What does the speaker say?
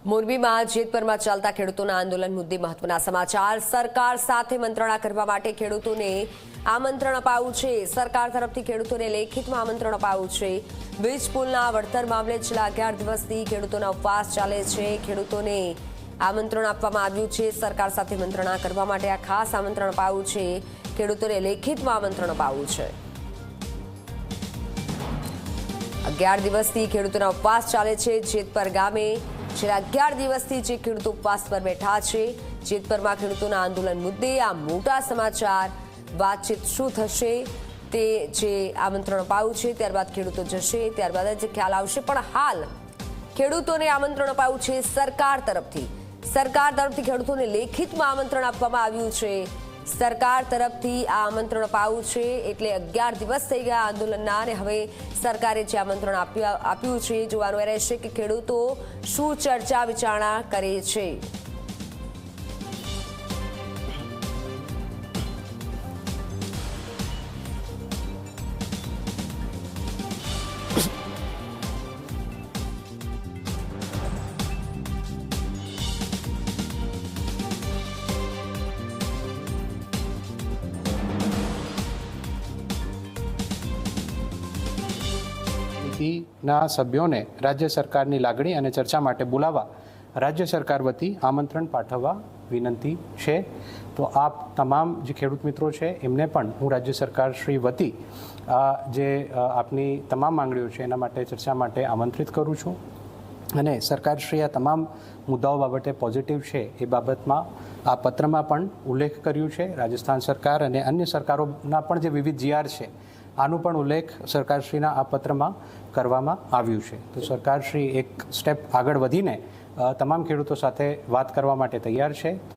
મોરબીમાં જેતપરમાં ચાલતા ખેડૂતોના આંદોલન મુદ્દે મહત્વના સમાચાર। સરકાર સાથે મંત્રણા કરવા માટે ખેડૂતોને આમંત્રણ અપાયું છે। સરકાર તરફથી ખેડૂતોને લેખિતમાં આમંત્રણ અપાયું છે। વીજ પુલના વળતર મામલે છેલ્લા 11 દિવસથી ખેડૂતોના ઉપવાસ ચાલે છે। ખેડૂતોને આમંત્રણ આપવામાં આવ્યું છે। સરકાર સાથે મંત્રણા કરવા માટે આ ખાસ આમંત્રણ અપાયું છે। ખેડૂતોને લેખિતમાં આમંત્રણ અપાયું છે। 11 દિવસથી ખેડૂતોના ઉપવાસ ચાલે છે। જેતપર ગામે છેલ્લા 11 દિવસથી જે ખેડૂતો ઉપવાસ પર બેઠા છે। જેતપરમાં ખેડૂતોના આંદોલન મુદ્દે આ મોટા સમાચાર। વાતચીત શું થશે તે જે આમંત્રણ અપાયું છે ત્યારબાદ ખેડૂતો જશે, ત્યારબાદ જ ખ્યાલ આવશે। પણ હાલ ખેડૂતોને આમંત્રણ અપાયું છે સરકાર તરફથી। સરકાર તરફથી ખેડૂતોને લેખિતમાં આમંત્રણ આપવામાં આવ્યું છે। સરકાર તરફથી આ આમંત્રણ અપાયું છે એટલે 11 દિવસ થઈ ગયા આંદોલનના અને હવે સરકારે જે આમંત્રણ આપ્યું છે જોવાનું એ રહેશે કે ખેડૂતો શું ચર્ચા વિચારણા કરે છે। ના સભ્યોને રાજ્ય સરકારની લાગણી અને ચર્ચા માટે બોલાવવા રાજ્ય સરકાર વતી આમંત્રણ પાઠવવા વિનંતી છે। તો આપ તમામ જે ખેડૂત મિત્રો છે એમને પણ હું રાજ્ય સરકાર શ્રી વતી જે આપની તમામ માંગણીઓ છે એના માટે ચર્ચા માટે આમંત્રિત કરું છું અને સરકારશ્રી આ તમામ મુદ્દાઓ બાબતે પોઝિટિવ છે એ બાબતમાં આ પત્રમાં પણ ઉલ્લેખ કર્યું છે। રાજસ્થાન સરકાર અને અન્ય સરકારોના પણ જે વિવિધ જીઆર છે આનું પણ ઉલ્લેખ સરકારશ્રીના આ પત્રમાં કરવામાં આવ્યું છે। તો સરકારશ્રી એક સ્ટેપ આગળ વધીને તમામ ખેડૂતો સાથે વાત કરવા માટે તૈયાર છે।